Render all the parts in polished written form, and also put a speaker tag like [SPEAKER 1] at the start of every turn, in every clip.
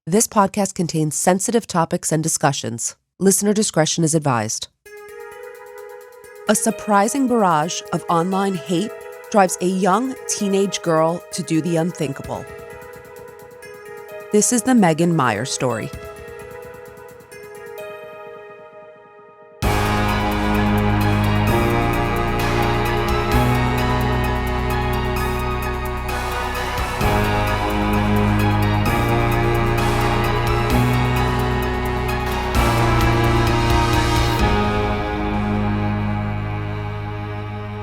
[SPEAKER 1] This podcast contains sensitive topics and discussions. Listener discretion is advised. A surprising barrage of online hate drives a young teenage girl to do the unthinkable. This is the Meghan Meier story.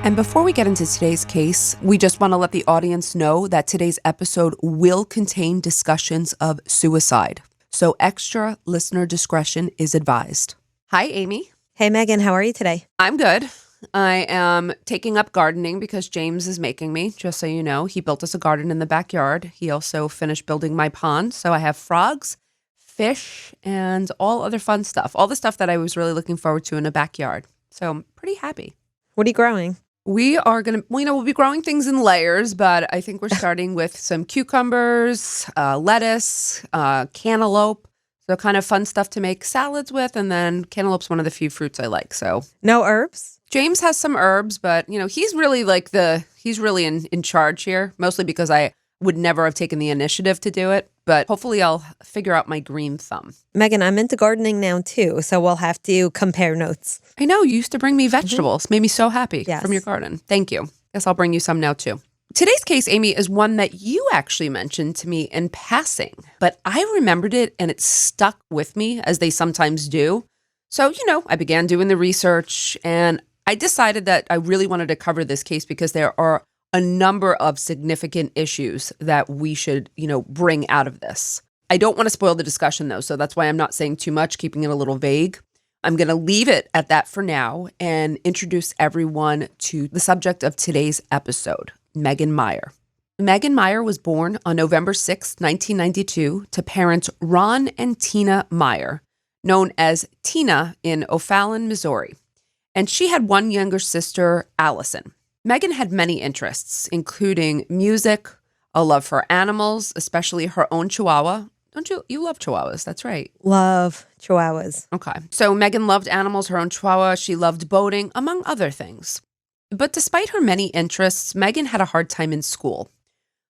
[SPEAKER 1] And before we get into today's case, we just want to let the audience know that today's episode will contain discussions of suicide. So extra listener discretion is advised. Hi, Amy.
[SPEAKER 2] Hey, Meghan. How are you today?
[SPEAKER 1] I'm good. I am taking up gardening because James is making me, just so you know. He built us a garden in the backyard. He also finished building my pond. So I have frogs, fish, and all other fun stuff. All the stuff that I was really looking forward to in a backyard. So I'm pretty happy.
[SPEAKER 2] What are you growing?
[SPEAKER 1] We are going to, we'll be growing things in layers, but I think we're starting with some cucumbers, lettuce, cantaloupe. So kind of fun stuff to make salads with. And then cantaloupe's one of the few fruits I like. So
[SPEAKER 2] no herbs?
[SPEAKER 1] James has some herbs, but he's really he's really in charge here, mostly because I would never have taken the initiative to do it. But hopefully I'll figure out my green thumb.
[SPEAKER 2] Meghan, I'm into gardening now too, so we'll have to compare notes.
[SPEAKER 1] I know, you used to bring me vegetables. Made me so happy
[SPEAKER 2] Yes.
[SPEAKER 1] from your garden. Thank you. Guess I'll bring you some now too. Today's case, Amy, is one that you actually mentioned to me in passing, but I remembered it and it stuck with me, as they sometimes do. So, I began doing the research and I decided that I really wanted to cover this case because there are a number of significant issues that we should, bring out of this. I don't want to spoil the discussion though, so that's why I'm not saying too much, keeping it a little vague. I'm going to leave it at that for now and introduce everyone to the subject of today's episode, Meghan Meier. Meghan Meier was born on November 6, 1992, to parents Ron and Tina Meier, known as Tina in O'Fallon, Missouri. And she had one younger sister, Allison. Meghan had many interests, including music, a love for animals, especially her own Chihuahua. Don't you? You love Chihuahuas. That's right.
[SPEAKER 2] Love Chihuahuas.
[SPEAKER 1] Okay. So Meghan loved animals, her own Chihuahua. She loved boating, among other things. But despite her many interests, Meghan had a hard time in school.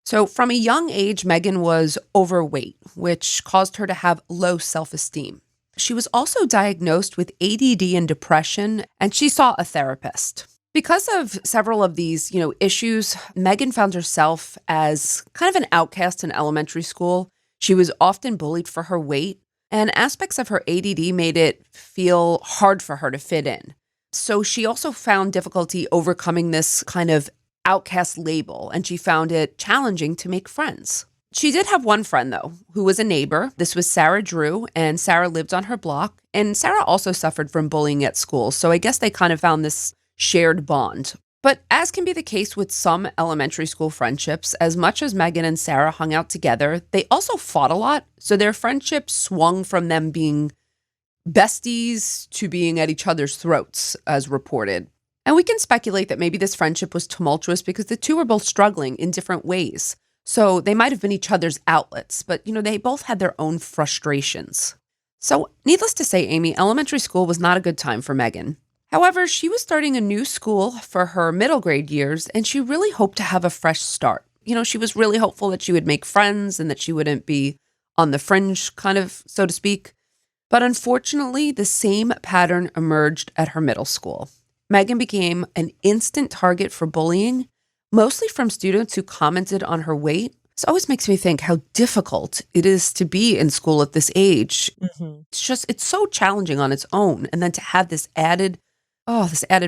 [SPEAKER 1] So from a young age, Meghan was overweight, which caused her to have low self-esteem. She was also diagnosed with ADD and depression, and she saw a therapist. Because of several of these, issues, Meghan found herself as kind of an outcast in elementary school. She was often bullied for her weight, and aspects of her ADD made it feel hard for her to fit in. So she also found difficulty overcoming this kind of outcast label, and she found it challenging to make friends. She did have one friend, though, who was a neighbor. This was Sarah Drew, and Sarah lived on her block. And Sarah also suffered from bullying at school, so I guess they kind of found this shared bond. But as can be the case with some elementary school friendships, as much as Meghan and Sarah hung out together, they also fought a lot. So their friendship swung from them being besties to being at each other's throats, as reported. And we can speculate that maybe this friendship was tumultuous because the two were both struggling in different ways. So they might have been each other's outlets, but they both had their own frustrations. So needless to say, Amy, elementary school was not a good time for Meghan. However, she was starting a new school for her middle grade years, and she really hoped to have a fresh start. She was really hopeful that she would make friends and that she wouldn't be on the fringe, kind of, so to speak. But unfortunately, the same pattern emerged at her middle school. Meghan became an instant target for bullying, mostly from students who commented on her weight. This always makes me think how difficult it is to be in school at this age.
[SPEAKER 2] Mm-hmm.
[SPEAKER 1] It's so challenging on its own. And then to have this added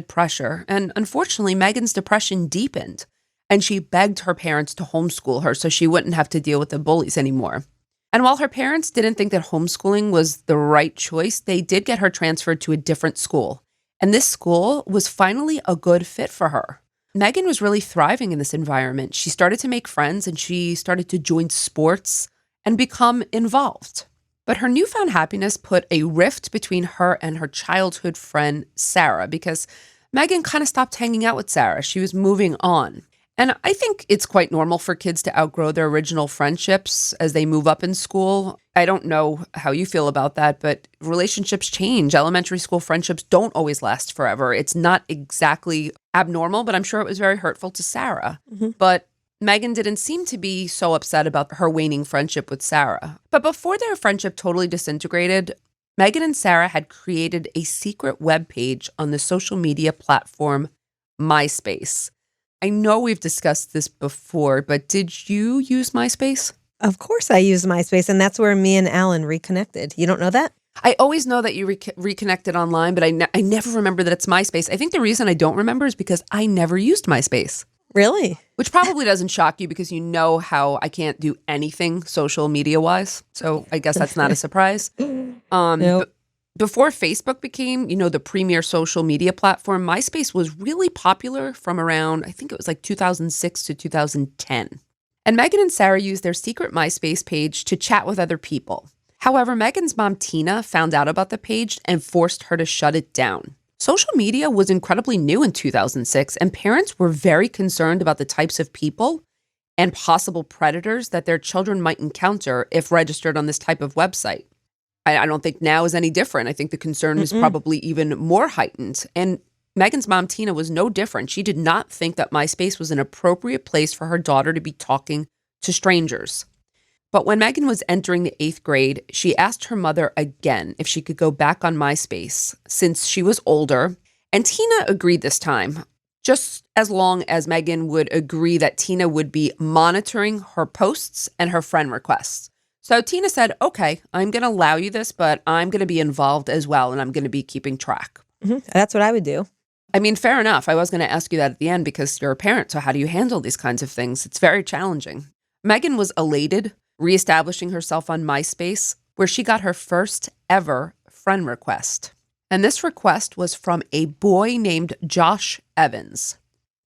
[SPEAKER 1] pressure. And unfortunately, Meghan's depression deepened, and she begged her parents to homeschool her so she wouldn't have to deal with the bullies anymore. And while her parents didn't think that homeschooling was the right choice, they did get her transferred to a different school. And this school was finally a good fit for her. Meghan was really thriving in this environment. She started to make friends and she started to join sports and become involved. But her newfound happiness put a rift between her and her childhood friend, Sarah, because Meghan kind of stopped hanging out with Sarah. She was moving on. And I think it's quite normal for kids to outgrow their original friendships as they move up in school. I don't know how you feel about that, but relationships change. Elementary school friendships don't always last forever. It's not exactly abnormal, but I'm sure it was very hurtful to Sarah. But Meghan didn't seem to be so upset about her waning friendship with Sarah. But before their friendship totally disintegrated, Meghan and Sarah had created a secret webpage on the social media platform MySpace. I know we've discussed this before, but did you use MySpace?
[SPEAKER 2] Of course I use MySpace, and that's where me and Alan reconnected. You don't know that?
[SPEAKER 1] I always know that you reconnected online, but I never remember that it's MySpace. I think the reason I don't remember is because I never used MySpace.
[SPEAKER 2] Really?
[SPEAKER 1] Which probably doesn't shock you because you know how I can't do anything social media-wise. So I guess that's not a surprise.
[SPEAKER 2] Nope.
[SPEAKER 1] Before Facebook became, the premier social media platform, MySpace was really popular from around, I think it was like 2006 to 2010. And Meghan and Sarah used their secret MySpace page to chat with other people. However, Meghan's mom, Tina, found out about the page and forced her to shut it down. Social media was incredibly new in 2006, and parents were very concerned about the types of people and possible predators that their children might encounter if registered on this type of website. I don't think now is any different. I think the concern is probably even more heightened. And Meghan's mom, Tina, was no different. She did not think that MySpace was an appropriate place for her daughter to be talking to strangers. But when Meghan was entering the 8th grade, she asked her mother again if she could go back on MySpace since she was older. And Tina agreed this time, just as long as Meghan would agree that Tina would be monitoring her posts and her friend requests. So Tina said, okay, I'm going to allow you this, but I'm going to be involved as well, and I'm going to be keeping track.
[SPEAKER 2] That's what I would do.
[SPEAKER 1] I mean, fair enough. I was going to ask you that at the end because you're a parent, so how do you handle these kinds of things? It's very challenging. Meghan was elated, reestablishing herself on MySpace, where she got her first ever friend request. And this request was from a boy named Josh Evans.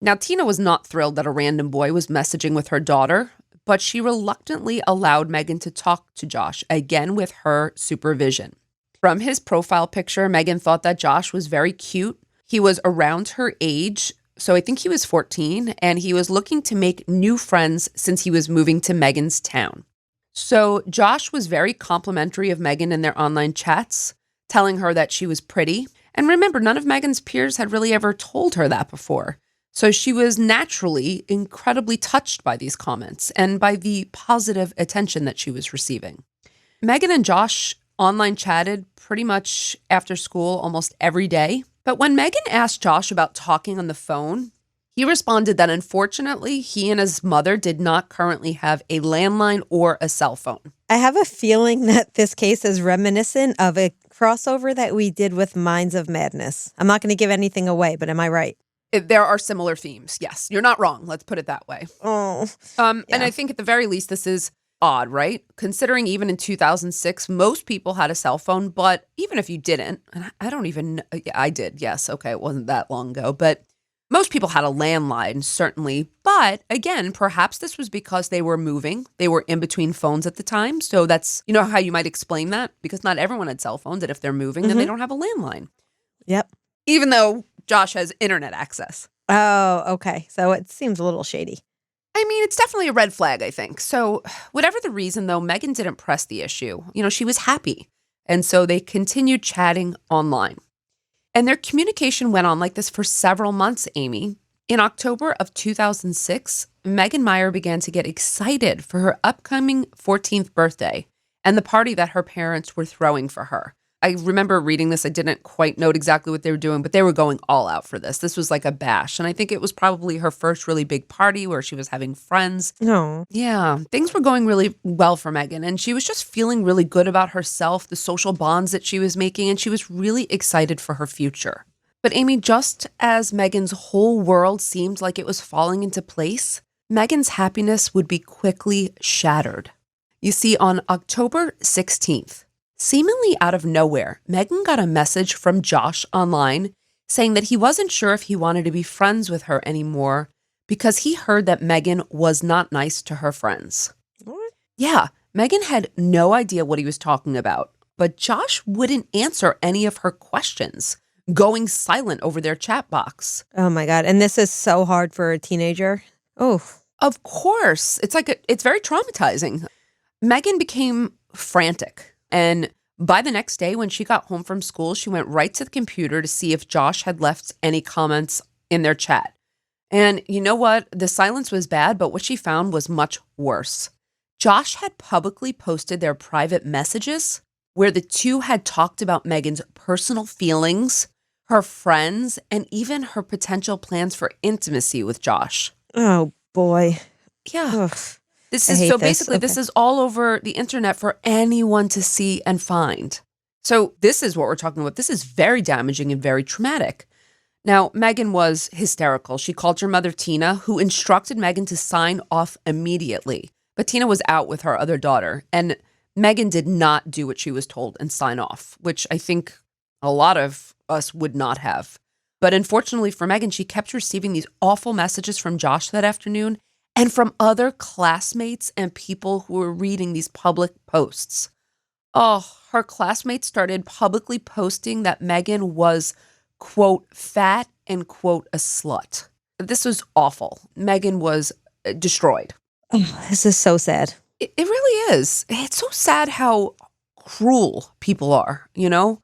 [SPEAKER 1] Now, Tina was not thrilled that a random boy was messaging with her daughter, but she reluctantly allowed Meghan to talk to Josh, again with her supervision. From his profile picture, Meghan thought that Josh was very cute. He was around her age, so I think he was 14, and he was looking to make new friends since he was moving to Meghan's town. So Josh was very complimentary of Meghan in their online chats, telling her that she was pretty. And remember, none of Meghan's peers had really ever told her that before. So she was naturally incredibly touched by these comments and by the positive attention that she was receiving. Meghan and Josh online chatted pretty much after school almost every day. But when Meghan asked Josh about talking on the phone, he responded that unfortunately, he and his mother did not currently have a landline or a cell phone.
[SPEAKER 2] I have a feeling that this case is reminiscent of a crossover that we did with Minds of Madness. I'm not going to give anything away, but am I right?
[SPEAKER 1] There are similar themes. Yes, you're not wrong. Let's put it that way.
[SPEAKER 2] Oh,
[SPEAKER 1] And I think at the very least, this is odd, right? Considering even in 2006, most people had a cell phone, but even if you didn't, and I don't even know, I did. Yes. Okay. It wasn't that long ago, but most people had a landline, certainly. But again, perhaps this was because they were moving. They were in between phones at the time. So that's, how you might explain that? Because not everyone had cell phones, and if they're moving, then they don't have a landline.
[SPEAKER 2] Yep.
[SPEAKER 1] Even though Josh has internet access.
[SPEAKER 2] Oh, okay. So it seems a little shady.
[SPEAKER 1] I mean, it's definitely a red flag, I think. So whatever the reason, though, Meghan didn't press the issue. She was happy. And so they continued chatting online. And their communication went on like this for several months, Amy. In October of 2006, Meghan Meier began to get excited for her upcoming 14th birthday and the party that her parents were throwing for her. I remember reading this. I didn't quite note exactly what they were doing, but they were going all out for this. This was like a bash. And I think it was probably her first really big party where she was having friends.
[SPEAKER 2] No.
[SPEAKER 1] Yeah, things were going really well for Meghan. And she was just feeling really good about herself, the social bonds that she was making. And she was really excited for her future. But Amy, just as Meghan's whole world seemed like it was falling into place, Meghan's happiness would be quickly shattered. You see, on October 16th, seemingly out of nowhere, Meghan got a message from Josh online saying that he wasn't sure if he wanted to be friends with her anymore because he heard that Meghan was not nice to her friends.
[SPEAKER 2] What?
[SPEAKER 1] Yeah, Meghan had no idea what he was talking about, but Josh wouldn't answer any of her questions, going silent over their chat box.
[SPEAKER 2] Oh my God. And this is so hard for a teenager. Oh,
[SPEAKER 1] Of course. It's very traumatizing. Meghan became frantic. And by the next day, when she got home from school, she went right to the computer to see if Josh had left any comments in their chat. And you know what? The silence was bad, but what she found was much worse. Josh had publicly posted their private messages where the two had talked about Meghan's personal feelings, her friends, and even her potential plans for intimacy with Josh.
[SPEAKER 2] oh boy.
[SPEAKER 1] Yeah.
[SPEAKER 2] Ugh,
[SPEAKER 1] This
[SPEAKER 2] I
[SPEAKER 1] is
[SPEAKER 2] hate
[SPEAKER 1] so
[SPEAKER 2] this.
[SPEAKER 1] basically this
[SPEAKER 2] Okay.
[SPEAKER 1] is all over the internet for anyone to see and find. So this is what we're talking about. This is very damaging and very traumatic. Now, Meghan was hysterical. She called her mother Tina, who instructed Meghan to sign off immediately. But Tina was out with her other daughter, and Meghan did not do what she was told and sign off, which I think a lot of us would not have. But unfortunately for Meghan, she kept receiving these awful messages from Josh that afternoon and from other classmates and people who were reading these public posts. Oh, her classmates started publicly posting that Meghan was, quote, fat and, quote, a slut. This was awful. Meghan was destroyed.
[SPEAKER 2] Oh, this is so sad.
[SPEAKER 1] It really is. It's so sad how cruel people are, you know?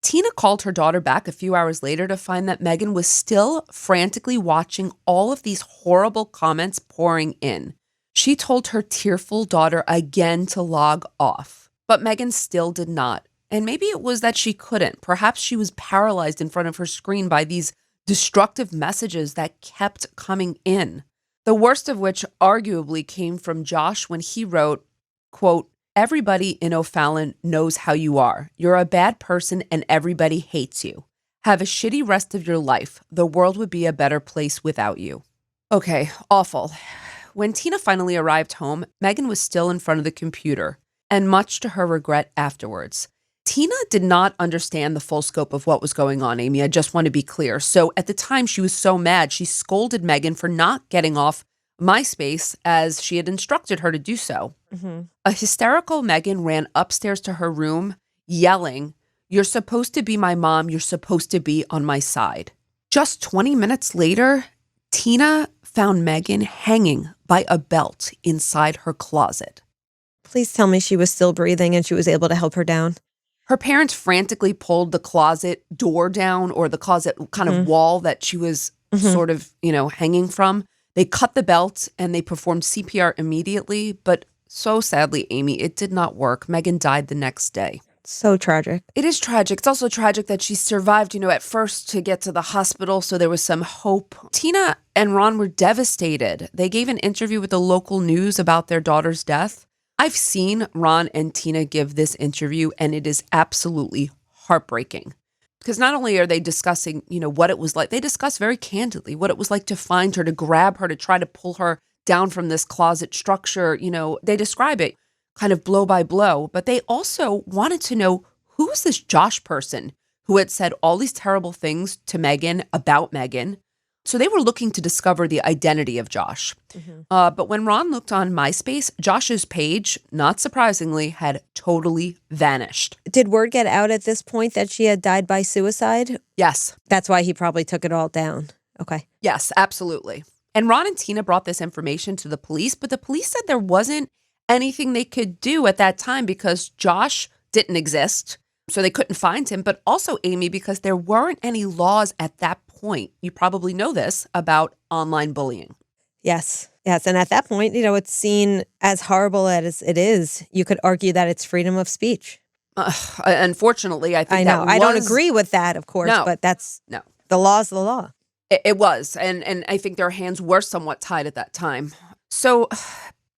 [SPEAKER 1] Tina called her daughter back a few hours later to find that Meghan was still frantically watching all of these horrible comments pouring in. She told her tearful daughter again to log off, but Meghan still did not. And maybe it was that she couldn't. Perhaps she was paralyzed in front of her screen by these destructive messages that kept coming in. The worst of which arguably came from Josh when he wrote, quote, "Everybody in O'Fallon knows how you are. You're a bad person and everybody hates you. Have a shitty rest of your life. The world would be a better place without you." Okay, awful. When Tina finally arrived home, Meghan was still in front of the computer, and much to her regret afterwards. Tina did not understand the full scope of what was going on, Amy. I just want to be clear. So at the time, she was so mad, she scolded Meghan for not getting off MySpace as she had instructed her to do so.
[SPEAKER 2] Mm-hmm.
[SPEAKER 1] A hysterical Meghan ran upstairs to her room, yelling, "You're supposed to be my mom. You're supposed to be on my side." Just 20 minutes later, Tina found Meghan hanging by a belt inside her closet.
[SPEAKER 2] Please tell me she was still breathing and she was able to help her down.
[SPEAKER 1] Her parents frantically pulled the closet door down, or the closet kind of wall that she was sort of, hanging from. They cut the belt and they performed CPR immediately. But so sadly, Amy, it did not work. Meghan died the next day.
[SPEAKER 2] So tragic.
[SPEAKER 1] It is tragic. It's also tragic that she survived, at first to get to the hospital. So there was some hope. Tina and Ron were devastated. They gave an interview with the local news about their daughter's death. I've seen Ron and Tina give this interview, and it is absolutely heartbreaking. Because not only are they discussing, what it was like, they discuss very candidly what it was like to find her, to grab her, to try to pull her down from this closet structure. They describe it kind of blow by blow, but they also wanted to know, who is this Josh person who had said all these terrible things to Meghan about Meghan? So they were looking to discover the identity of Josh. But when Ron looked on MySpace, Josh's page, not surprisingly, had totally vanished.
[SPEAKER 2] Did word get out at this point that she had died by suicide?
[SPEAKER 1] Yes.
[SPEAKER 2] That's why he probably took it all down. Okay.
[SPEAKER 1] Yes, absolutely. And Ron and Tina brought this information to the police, but the police said there wasn't anything they could do at that time because Josh didn't exist. So they couldn't find him. But also, Amy, because there weren't any laws at that point. You probably know this about online bullying.
[SPEAKER 2] Yes. Yes. And at that point, it's seen as horrible as it is. You could argue that it's freedom of speech.
[SPEAKER 1] Unfortunately, I think
[SPEAKER 2] I know.
[SPEAKER 1] that
[SPEAKER 2] I don't
[SPEAKER 1] was-
[SPEAKER 2] agree with that, of course,
[SPEAKER 1] No.
[SPEAKER 2] but that's
[SPEAKER 1] No.
[SPEAKER 2] the law's the law.
[SPEAKER 1] It was. And I think their hands were somewhat tied at that time. So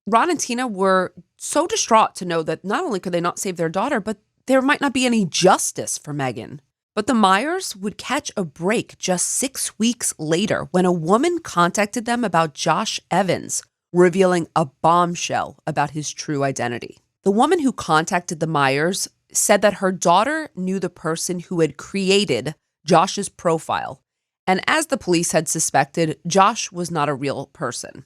[SPEAKER 1] Ron and Tina were so distraught to know that not only could they not save their daughter, but there might not be any justice for Meghan. But the Meiers would catch a break just 6 weeks later when a woman contacted them about Josh Evans, revealing a bombshell about his true identity. The woman who contacted the Meiers said that her daughter knew the person who had created Josh's profile. And as the police had suspected, Josh was not a real person.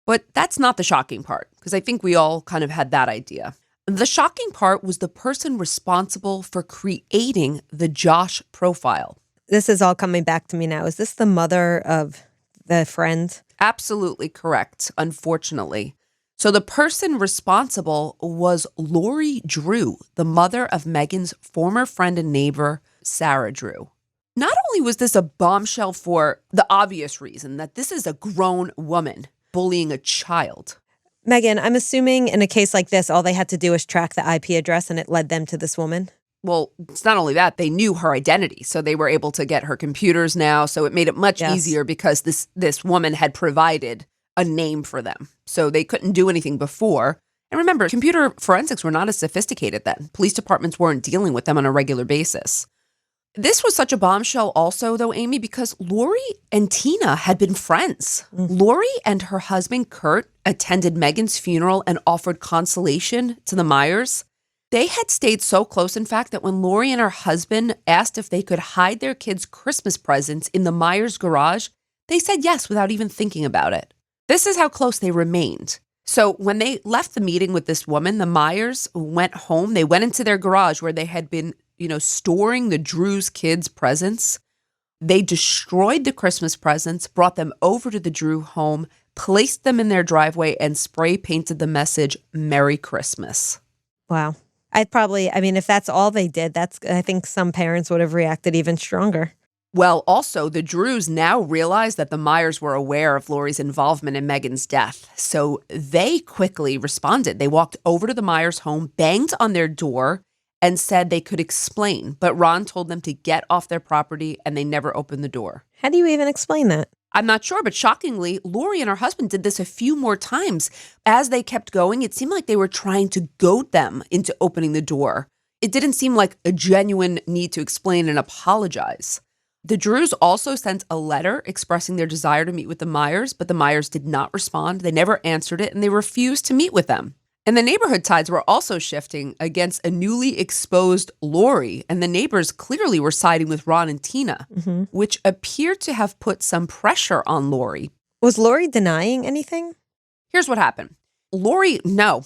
[SPEAKER 1] But that's not the shocking part, because I think we all kind of had that idea. The shocking part was the person responsible for creating the Josh profile.
[SPEAKER 2] This is all coming back to me now. Is this the mother of the friend?
[SPEAKER 1] Absolutely correct, unfortunately. So the person responsible was Lori Drew, the mother of Meghan's former friend and neighbor, Sarah Drew. Not only was this a bombshell for the obvious reason that this is a grown woman bullying a child.
[SPEAKER 2] Meghan, I'm assuming in a case like this, all they had to do was track the IP address and it led them to this woman.
[SPEAKER 1] Well, it's not only that, they knew her identity. So they were able to get her computers now. So it made it much easier because this woman had provided a name for them. So they couldn't do anything before. And remember, computer forensics were not as sophisticated then. Police departments weren't dealing with them on a regular basis. This was such a bombshell also, though, Amy, because Lori and Tina had been friends. Lori and her husband, Kurt, attended Meghan's funeral and offered consolation to the Meiers. They had stayed so close, in fact, that when Lori and her husband asked if they could hide their kids' Christmas presents in the Meiers' garage, they said yes without even thinking about it. This is how close they remained. So when they left the meeting with this woman, the Meiers went home. They went into their garage where they had been, storing the Drews' kids' presents. They destroyed the Christmas presents, brought them over to the Drew home, placed them in their driveway, and spray painted the message, "Merry Christmas."
[SPEAKER 2] Wow. If that's all they did, I think some parents would have reacted even stronger.
[SPEAKER 1] Well, also, the Drews now realized that the Meiers were aware of Lori's involvement in Meghan's death. So they quickly responded. They walked over to the Meiers' home, banged on their door, and said they could explain. But Ron told them to get off their property, and they never opened the door.
[SPEAKER 2] How do you even explain that?
[SPEAKER 1] I'm not sure, but shockingly, Lori and her husband did this a few more times. As they kept going, it seemed like they were trying to goad them into opening the door. It didn't seem like a genuine need to explain and apologize. The Drews also sent a letter expressing their desire to meet with the Meiers, but the Meiers did not respond. They never answered it, and they refused to meet with them. And the neighborhood tides were also shifting against a newly exposed Lori, and the neighbors clearly were siding with Ron and Tina, which appeared to have put some pressure on Lori.
[SPEAKER 2] Was Lori denying anything?
[SPEAKER 1] Here's what happened. Lori, no,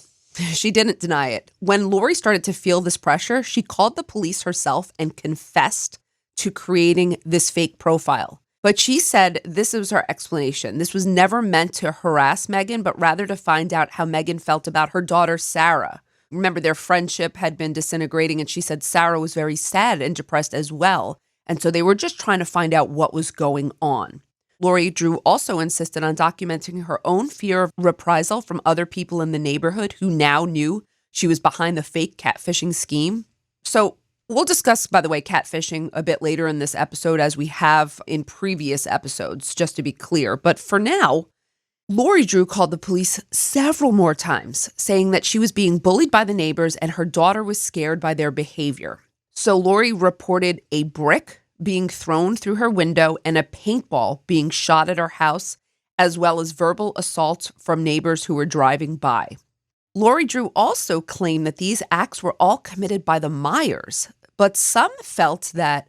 [SPEAKER 1] she didn't deny it. When Lori started to feel this pressure, she called the police herself and confessed to creating this fake profile. But she said this was her explanation. This was never meant to harass Meghan, but rather to find out how Meghan felt about her daughter, Sarah. Remember, their friendship had been disintegrating, and she said Sarah was very sad and depressed as well. And so they were just trying to find out what was going on. Lori Drew also insisted on documenting her own fear of reprisal from other people in the neighborhood who now knew she was behind the fake catfishing scheme. So we'll discuss, by the way, catfishing a bit later in this episode, as we have in previous episodes, just to be clear. But for now, Lori Drew called the police several more times, saying that she was being bullied by the neighbors and her daughter was scared by their behavior. So Lori reported a brick being thrown through her window and a paintball being shot at her house, as well as verbal assault from neighbors who were driving by. Lori Drew also claimed that these acts were all committed by the Meiers, but some felt that,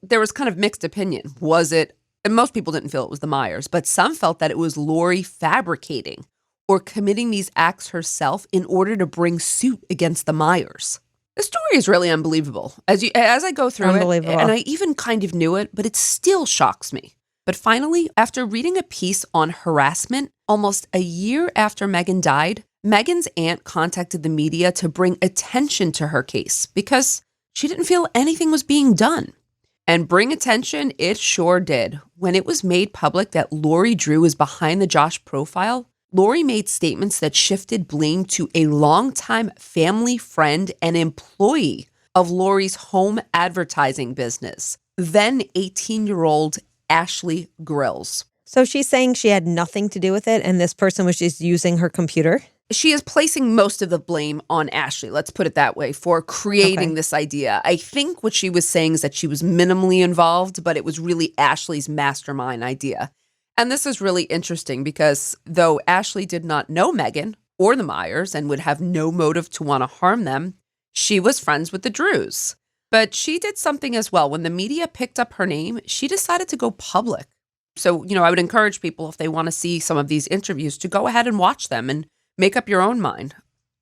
[SPEAKER 1] there was kind of mixed opinion. Was it, and most people didn't feel it was the Meiers, but some felt that it was Lori fabricating or committing these acts herself in order to bring suit against the Meiers. The story is really unbelievable. As I go through it, and I even kind of knew it, but it still shocks me. But finally, after reading a piece on harassment, almost a year after Meghan died, Meghan's aunt contacted the media to bring attention to her case because she didn't feel anything was being done. And bring attention, it sure did. When it was made public that Lori Drew was behind the Josh profile, Lori made statements that shifted blame to a longtime family friend and employee of Lori's home advertising business, then 18-year-old Ashley Grills.
[SPEAKER 2] So she's saying she had nothing to do with it and this person was just using her computer?
[SPEAKER 1] She is placing most of the blame on Ashley, let's put it that way, for creating this idea. I think what she was saying is that she was minimally involved, but it was really Ashley's mastermind idea. And this is really interesting because though Ashley did not know Meghan or the Meiers and would have no motive to want to harm them, she was friends with the Drews. But she did something as well. When the media picked up her name, she decided to go public. So, I would encourage people, if they want to see some of these interviews, to go ahead and watch them and make up your own mind.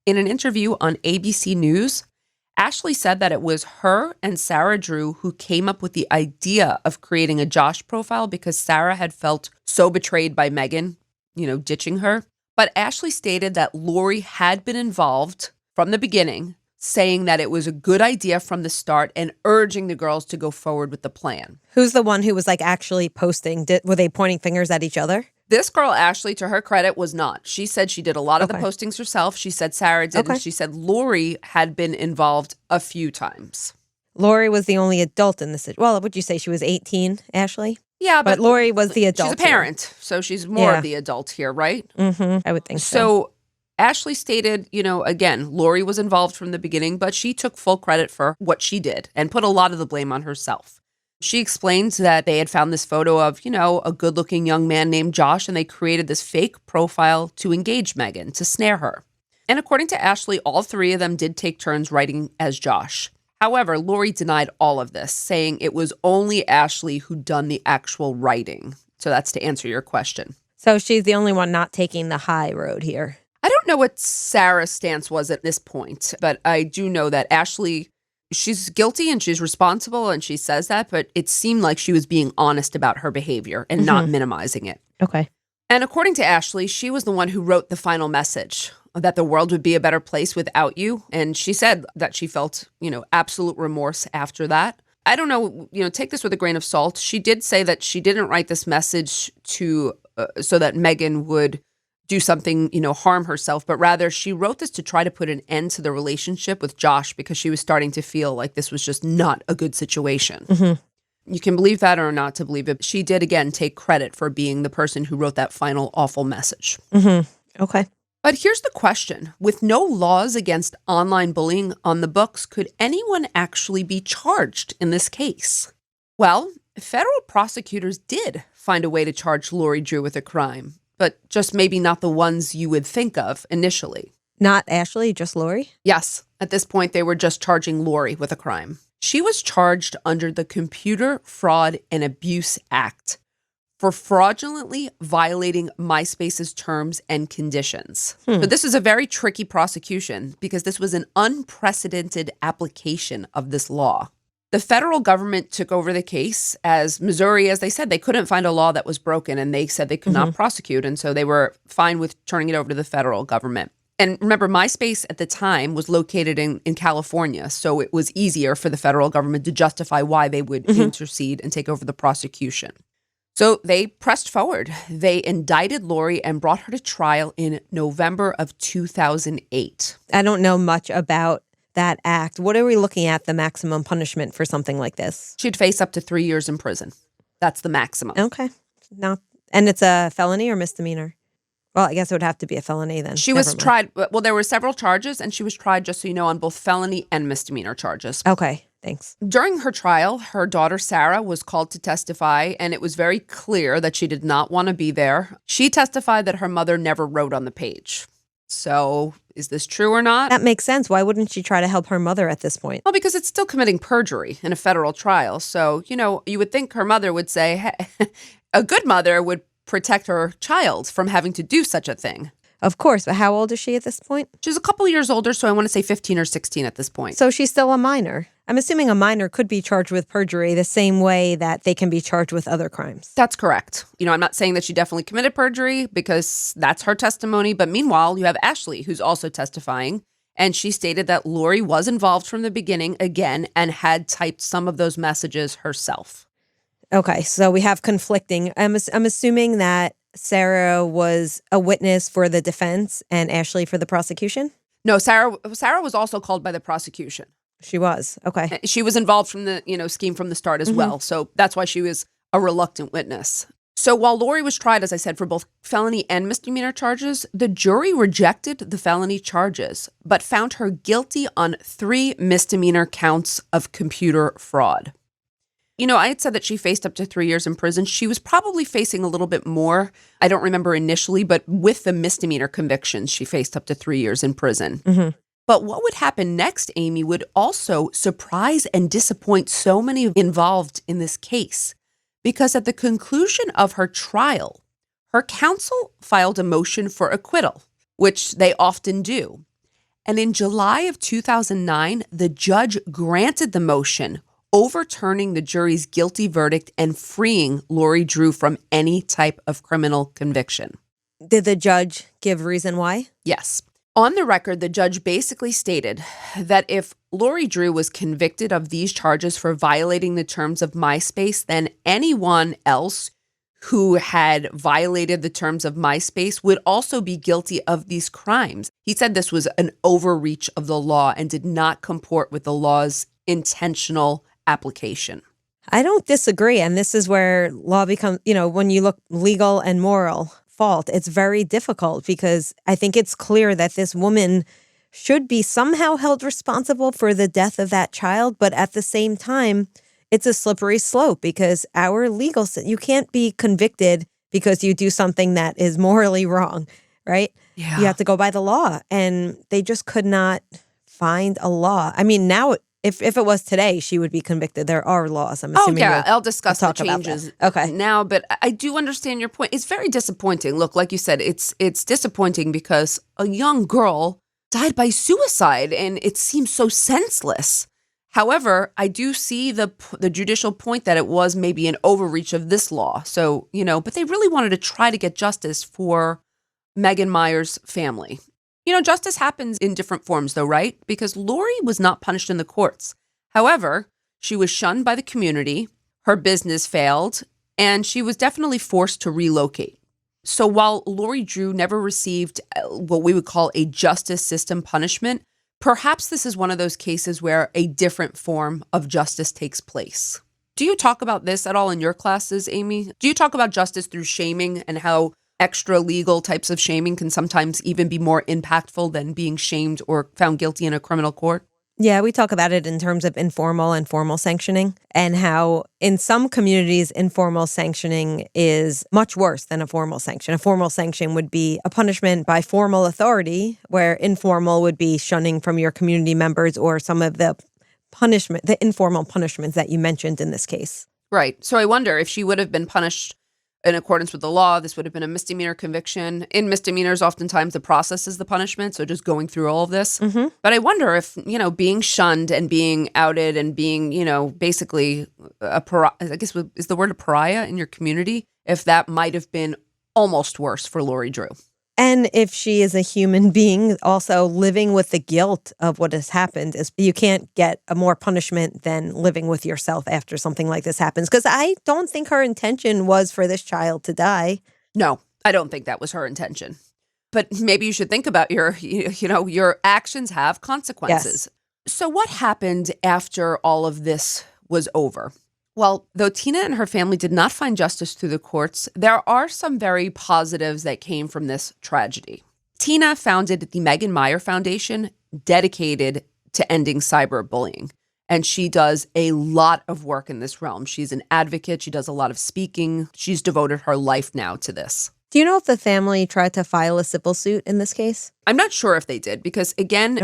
[SPEAKER 1] In an interview on ABC News, Ashley said that it was her and Sarah Drew who came up with the idea of creating a Josh profile because Sarah had felt so betrayed by Meghan, ditching her. But Ashley stated that Lori had been involved from the beginning, saying that it was a good idea from the start and urging the girls to go forward with the plan.
[SPEAKER 2] Who's the one who was actually posting? Were they pointing fingers at each other?
[SPEAKER 1] This girl, Ashley, to her credit, was not. She said she did a lot of the postings herself. She said Sarah did, and she said Lori had been involved a few times.
[SPEAKER 2] Lori was the only adult in this. Well, would you say she was 18, Ashley?
[SPEAKER 1] Yeah,
[SPEAKER 2] but Lori was the adult.
[SPEAKER 1] She's a parent, so she's more of the adult here, right?
[SPEAKER 2] Mm-hmm. I would think so.
[SPEAKER 1] So Ashley stated, again, Lori was involved from the beginning, but she took full credit for what she did and put a lot of the blame on herself. She explains that they had found this photo of, a good-looking young man named Josh, and they created this fake profile to engage Meghan, to snare her. And according to Ashley, all three of them did take turns writing as Josh. However, Lori denied all of this, saying it was only Ashley who'd done the actual writing. So that's to answer your question.
[SPEAKER 2] So she's the only one not taking the high road here.
[SPEAKER 1] I don't know what Sarah's stance was at this point, but I do know that Ashley, she's guilty and she's responsible and she says that, but it seemed like she was being honest about her behavior and not minimizing it.
[SPEAKER 2] Okay.
[SPEAKER 1] And according to Ashley, she was the one who wrote the final message that the world would be a better place without you. And she said that she felt, absolute remorse after that. I don't know, take this with a grain of salt. She did say that she didn't write this message to so that Meghan would do something, harm herself, but rather she wrote this to try to put an end to the relationship with Josh because she was starting to feel like this was just not a good situation. You can believe that or not to believe it. She did, again, take credit for being the person who wrote that final awful message.
[SPEAKER 2] Okay.
[SPEAKER 1] But here's the question. With no laws against online bullying on the books, could anyone actually be charged in this case? Well, federal prosecutors did find a way to charge Lori Drew with a crime, but just maybe not the ones you would think of initially.
[SPEAKER 2] Not Ashley, just Lori?
[SPEAKER 1] Yes. At this point, they were just charging Lori with a crime. She was charged under the Computer Fraud and Abuse Act for fraudulently violating MySpace's terms and conditions. But this is a very tricky prosecution because this was an unprecedented application of this law. The federal government took over the case as Missouri, as they said, they couldn't find a law that was broken and they said they could not prosecute. And so they were fine with turning it over to the federal government. And remember, MySpace at the time was located in California, so it was easier for the federal government to justify why they would intercede and take over the prosecution. So they pressed forward. They indicted Lori and brought her to trial in November of 2008.
[SPEAKER 2] I don't know much about that act. What are we looking at, the maximum punishment for something like this?
[SPEAKER 1] She'd face up to 3 years in prison. That's the maximum.
[SPEAKER 2] Okay. And it's a felony or misdemeanor? Well, I guess it would have to be a felony then.
[SPEAKER 1] She was tried. Well, there were several charges, and she was tried, just so you know, on both felony and misdemeanor charges.
[SPEAKER 2] Okay, thanks.
[SPEAKER 1] During her trial, her daughter Sarah was called to testify, and it was very clear that she did not want to be there. She testified that her mother never wrote on the page. So is this true or not?
[SPEAKER 2] That makes sense. Why wouldn't she try to help her mother at this point?
[SPEAKER 1] Well, because it's still committing perjury in a federal trial. So, you would think her mother would say, hey, a good mother would protect her child from having to do such a thing.
[SPEAKER 2] Of course, but how old is she at this point?
[SPEAKER 1] She's a couple years older, so I want to say 15 or 16 at this point.
[SPEAKER 2] So she's still a minor. I'm assuming a minor could be charged with perjury the same way that they can be charged with other crimes.
[SPEAKER 1] That's correct. I'm not saying that she definitely committed perjury because that's her testimony, but meanwhile, you have Ashley, who's also testifying, and she stated that Lori was involved from the beginning again and had typed some of those messages herself.
[SPEAKER 2] Okay, so we have conflicting. I'm assuming that Sarah was a witness for the defense and Ashley for the prosecution?
[SPEAKER 1] No, Sarah was also called by the prosecution.
[SPEAKER 2] She was. Okay.
[SPEAKER 1] She was involved from the, scheme from the start as well. So that's why she was a reluctant witness. So while Lori was tried, as I said, for both felony and misdemeanor charges, the jury rejected the felony charges, but found her guilty on 3 misdemeanor counts of computer fraud. I had said that she faced up to 3 years in prison. She was probably facing a little bit more. I don't remember initially, but with the misdemeanor convictions, she faced up to 3 years in prison. But what would happen next, Amy, would also surprise and disappoint so many involved in this case. Because at the conclusion of her trial, her counsel filed a motion for acquittal, which they often do. And in July of 2009, the judge granted the motion, overturning the jury's guilty verdict and freeing Lori Drew from any type of criminal conviction.
[SPEAKER 2] Did the judge give reason why?
[SPEAKER 1] Yes. On the record, the judge basically stated that if Lori Drew was convicted of these charges for violating the terms of MySpace, then anyone else who had violated the terms of MySpace would also be guilty of these crimes. He said this was an overreach of the law and did not comport with the law's intentional application.
[SPEAKER 2] I don't disagree. And this is where law becomes, when you look legal and moral fault, it's very difficult because I think it's clear that this woman should be somehow held responsible for the death of that child. But at the same time, it's a slippery slope because our legal, you can't be convicted because you do something that is morally wrong, right?
[SPEAKER 1] Yeah.
[SPEAKER 2] You have to go by the law. And they just could not find a law. I mean, now, if it was today, she would be convicted. There are laws. I'm assuming.
[SPEAKER 1] Oh, yeah. I'll discuss the
[SPEAKER 2] talk about
[SPEAKER 1] changes
[SPEAKER 2] that. Okay.
[SPEAKER 1] now, but I do understand your point. It's very disappointing. Look, like you said, it's disappointing because a young girl died by suicide and it seems so senseless. However, I do see the judicial point that it was maybe an overreach of this law. So, but they really wanted to try to get justice for Meghan Meier's family. Justice happens in different forms, though, right? Because Lori was not punished in the courts. However, she was shunned by the community, her business failed, and she was definitely forced to relocate. So while Lori Drew never received what we would call a justice system punishment, perhaps this is one of those cases where a different form of justice takes place. Do you talk about this at all in your classes, Amy? Do you talk about justice through shaming and how extra legal types of shaming can sometimes even be more impactful than being shamed or found guilty in a criminal court?
[SPEAKER 2] Yeah, we talk about it in terms of informal and formal sanctioning and how in some communities, informal sanctioning is much worse than a formal sanction. A formal sanction would be a punishment by formal authority, where informal would be shunning from your community members or some of the informal punishments that you mentioned in this case.
[SPEAKER 1] Right. So I wonder if she would have been punished in accordance with the law, this would have been a misdemeanor conviction. In misdemeanors, oftentimes the process is the punishment, so just going through all of this.
[SPEAKER 2] Mm-hmm.
[SPEAKER 1] But I wonder if, being shunned and being outed and being, basically a pariah, I guess is the word a pariah in your community, if that might have been almost worse for Lori Drew.
[SPEAKER 2] And if she is a human being, also living with the guilt of what has happened, is you can't get a more punishment than living with yourself after something like this happens. Because I don't think her intention was for this child to die.
[SPEAKER 1] No, I don't think that was her intention. But maybe you should think about your actions have consequences. Yes. So what happened after all of this was over? Well, though Tina and her family did not find justice through the courts, there are some very positives that came from this tragedy. Tina founded the Meghan Meier Foundation, dedicated to ending cyberbullying. And she does a lot of work in this realm. She's an advocate. She does a lot of speaking. She's devoted her life now to this.
[SPEAKER 2] Do you know if the family tried to file a civil suit in this case?
[SPEAKER 1] I'm not sure if they did because, again,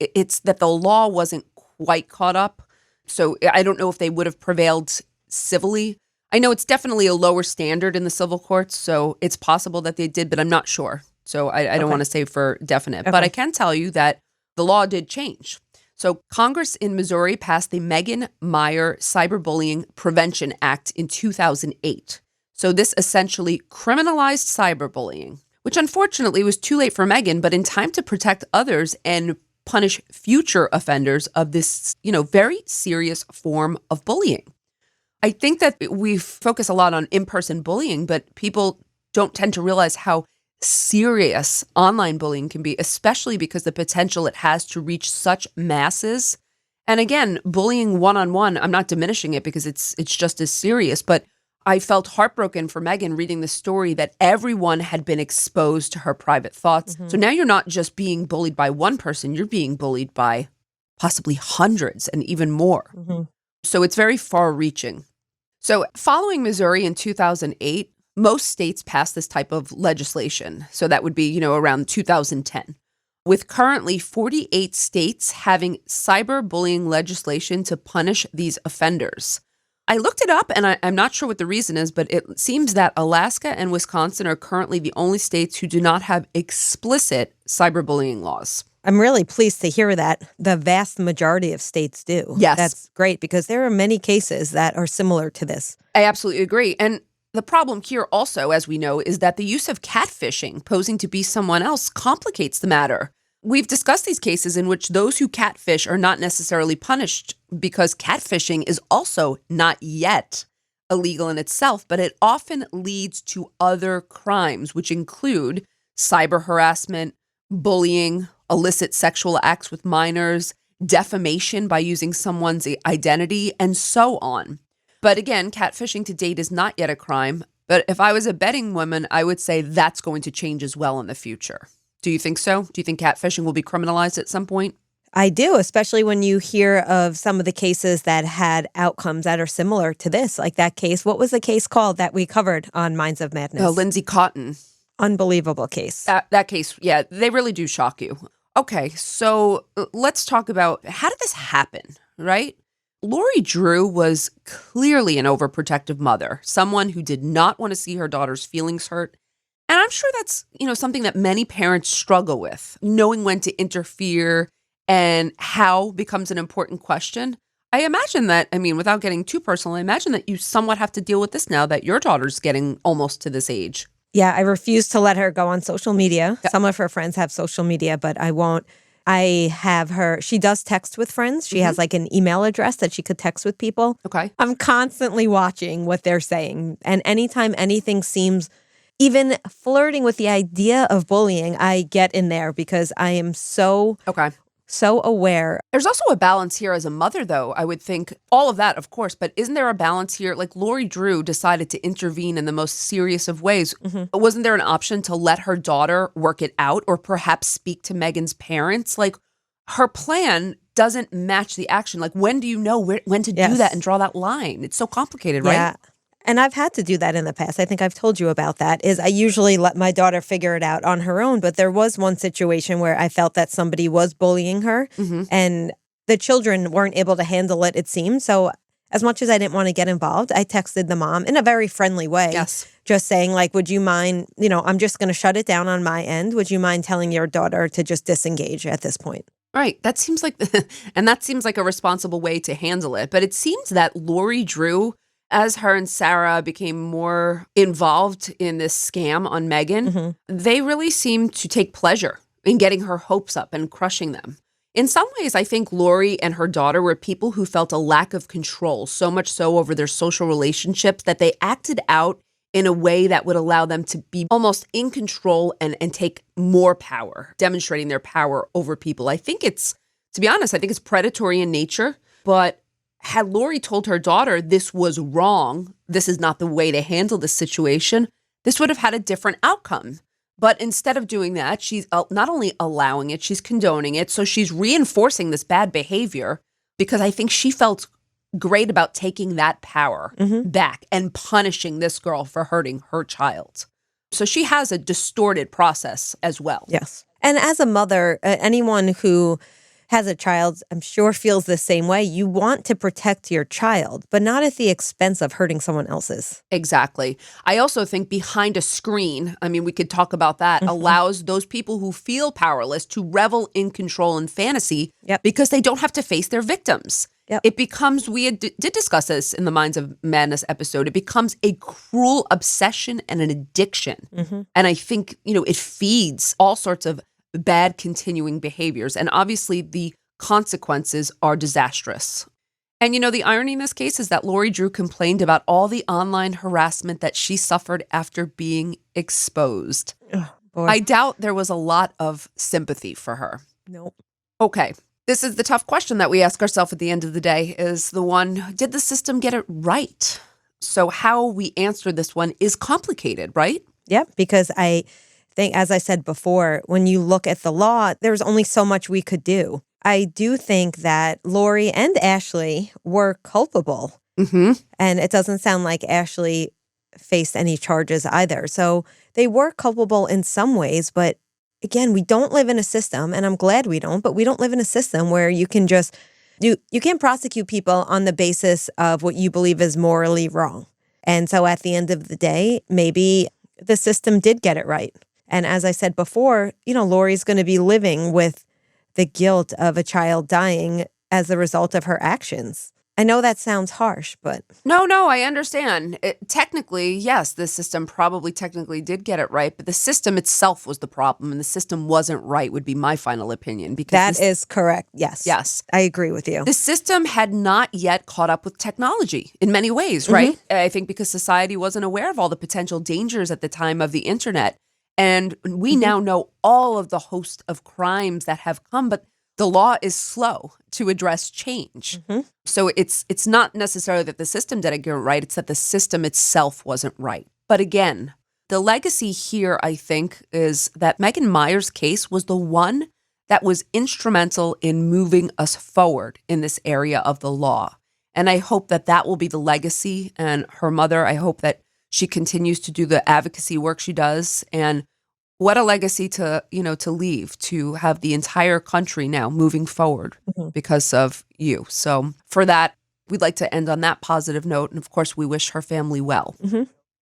[SPEAKER 1] it's that the law wasn't quite caught up. So I don't know if they would have prevailed civilly. I know it's definitely a lower standard in the civil courts, so it's possible that they did, but I'm not sure. So I don't want to say for definite. Okay. But I can tell you that the law did change. So Congress in Missouri passed the Meghan Meier Cyberbullying Prevention Act in 2008. So this essentially criminalized cyberbullying, which unfortunately was too late for Meghan, but in time to protect others and punish future offenders of this, very serious form of bullying. I think that we focus a lot on in-person bullying, but people don't tend to realize how serious online bullying can be, especially because the potential it has to reach such masses. And again, bullying one-on-one, I'm not diminishing it because it's just as serious, but I felt heartbroken for Meghan reading the story that everyone had been exposed to her private thoughts. Mm-hmm. So now you're not just being bullied by one person, you're being bullied by possibly hundreds and even more. Mm-hmm. So it's very far-reaching. So following Missouri in 2008, most states passed this type of legislation. So that would be, around 2010. With currently 48 states having cyberbullying legislation to punish these offenders. I looked it up, and I'm not sure what the reason is, but it seems that Alaska and Wisconsin are currently the only states who do not have explicit cyberbullying laws.
[SPEAKER 2] I'm really pleased to hear that the vast majority of states do.
[SPEAKER 1] Yes.
[SPEAKER 2] That's great because there are many cases that are similar to this.
[SPEAKER 1] I absolutely agree. And the problem here also, as we know, is that the use of catfishing, posing to be someone else, complicates the matter. We've discussed these cases in which those who catfish are not necessarily punished because catfishing is also not yet illegal in itself, but it often leads to other crimes, which include cyber harassment, bullying, illicit sexual acts with minors, defamation by using someone's identity, and so on. But again, catfishing to date is not yet a crime. But if I was a betting woman, I would say that's going to change as well in the future. Do you think so? Do you think catfishing will be criminalized at some point?
[SPEAKER 2] I do, especially when you hear of some of the cases that had outcomes that are similar to this, like that case. What was the case called that we covered on Minds of Madness?
[SPEAKER 1] Lindsay Cotton.
[SPEAKER 2] Unbelievable case.
[SPEAKER 1] That case, yeah, they really do shock you. Okay, so let's talk about how did this happen, right? Lori Drew was clearly an overprotective mother, someone who did not want to see her daughter's feelings hurt. And I'm sure that's, something that many parents struggle with, knowing when to interfere and how becomes an important question. I imagine that, without getting too personal, I imagine that you somewhat have to deal with this now that your daughter's getting almost to this age.
[SPEAKER 2] Yeah, I refuse to let her go on social media.
[SPEAKER 1] Yep.
[SPEAKER 2] Some of her friends have social media, but I won't. I have her, she does text with friends. She has like an email address that she could text with people.
[SPEAKER 1] Okay.
[SPEAKER 2] I'm constantly watching what they're saying. And anytime anything seems even flirting with the idea of bullying, I get in there because I am so aware.
[SPEAKER 1] There's also a balance here as a mother, though. I would think all of that, of course, but isn't there a balance here? Like Lori Drew decided to intervene in the most serious of ways. Wasn't there an option to let her daughter work it out or perhaps speak to Meghan's parents? Like her plan doesn't match the action. Like when do you know when to do that and draw that line? It's so complicated, right?
[SPEAKER 2] Yeah. And I've had to do that in the past. I think I've told you about that, is I usually let my daughter figure it out on her own. But there was one situation where I felt that somebody was bullying her and the children weren't able to handle it, it seemed. So as much as I didn't want to get involved, I texted the mom in a very friendly way.
[SPEAKER 1] Yes.
[SPEAKER 2] Just saying, like, would you mind, I'm just going to shut it down on my end. Would you mind telling your daughter to just disengage at this point?
[SPEAKER 1] Right. That seems like a responsible way to handle it. But it seems that Lori Drew, as her and Sarah became more involved in this scam on Meghan, they really seemed to take pleasure in getting her hopes up and crushing them. In some ways, I think Lori and her daughter were people who felt a lack of control, so much so over their social relationships that they acted out in a way that would allow them to be almost in control and take more power, demonstrating their power over people. To be honest, I think it's predatory in nature, but had Lori told her daughter this was wrong, this is not the way to handle this situation, this would have had a different outcome. But instead of doing that, she's not only allowing it, she's condoning it. So she's reinforcing this bad behavior because I think she felt great about taking that power back and punishing this girl for hurting her child. So she has a distorted process as well.
[SPEAKER 2] Yes. And as a mother, anyone who has a child, I'm sure feels the same way. You want to protect your child, but not at the expense of hurting someone else's.
[SPEAKER 1] Exactly. I also think behind a screen, we could talk about that, allows those people who feel powerless to revel in control and fantasy because they don't have to face their victims. It becomes, we did discuss this in the Minds of Madness episode, it becomes a cruel obsession and an addiction. And I think, it feeds all sorts of bad continuing behaviors. And obviously the consequences are disastrous. And the irony in this case is that Lori Drew complained about all the online harassment that she suffered after being exposed.
[SPEAKER 2] Oh, boy.
[SPEAKER 1] I doubt there was a lot of sympathy for her.
[SPEAKER 2] Nope.
[SPEAKER 1] Okay. This is the tough question that we ask ourselves at the end of the day, is the one, did the system get it right? So how we answer this one is complicated, right?
[SPEAKER 2] Yep, because I think, as I said before, when you look at the law, there's only so much we could do. I do think that Lori and Ashley were culpable. And it doesn't sound like Ashley faced any charges either. So they were culpable in some ways, but again, we don't live in a system, and I'm glad we don't, but we don't live in a system where you can just, you can't prosecute people on the basis of what you believe is morally wrong. And so at the end of the day, maybe the system did get it right. And as I said before, Lori's going to be living with the guilt of a child dying as a result of her actions. I know that sounds harsh, but
[SPEAKER 1] No, I understand. Technically, yes, the system probably technically did get it right, but the system itself was the problem, and the system wasn't right, would be my final opinion. Because
[SPEAKER 2] that is correct.
[SPEAKER 1] yes.
[SPEAKER 2] I agree with you.
[SPEAKER 1] The system had not yet caught up with technology in many ways, right? I think because society wasn't aware of all the potential dangers at the time of the internet. And we now know all of the host of crimes that have come, but the law is slow to address change. So it's not necessarily that the system didn't get it right, it's that the system itself wasn't right. But again, the legacy here, I think, is that Meghan Meier's case was the one that was instrumental in moving us forward in this area of the law. And I hope that that will be the legacy. And her mother, I hope that she continues to do the advocacy work she does. And what a legacy to leave, to have the entire country now moving forward because of you. So for that, we'd like to end on that positive note. And of course, we wish her family well.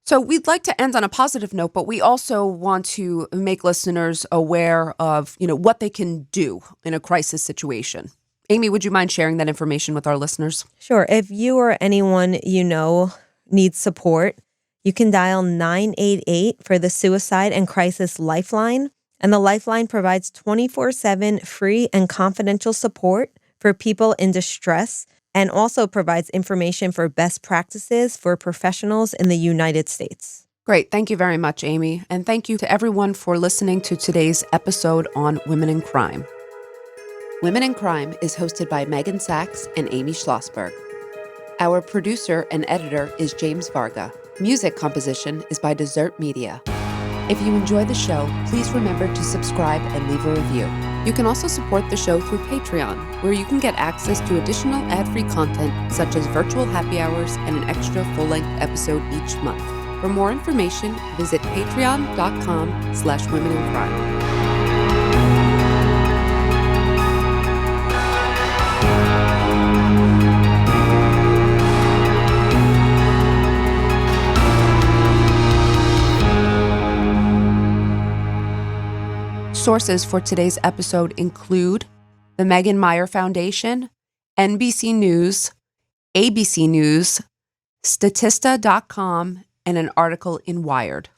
[SPEAKER 1] So we'd like to end on a positive note, but we also want to make listeners aware of, what they can do in a crisis situation. Amy, would you mind sharing that information with our listeners?
[SPEAKER 2] Sure. If you or anyone you know needs support, you can dial 988 for the Suicide and Crisis Lifeline. And the Lifeline provides 24/7 free and confidential support for people in distress, and also provides information for best practices for professionals in the United States.
[SPEAKER 1] Great. Thank you very much, Amy. And thank you to everyone for listening to today's episode on Women in Crime. Women in Crime is hosted by Megan Sachs and Amy Shlosberg. Our producer and editor is James Varga. Music composition is by Desert Media. If you enjoy the show, please remember to subscribe and leave a review. You can also support the show through Patreon, where you can get access to additional ad-free content such as virtual happy hours and an extra full-length episode each month. For more information, visit patreon.com/womenincrime. Sources for today's episode include the Meghan Meier Foundation, NBC News, ABC News, Statista.com, and an article in Wired.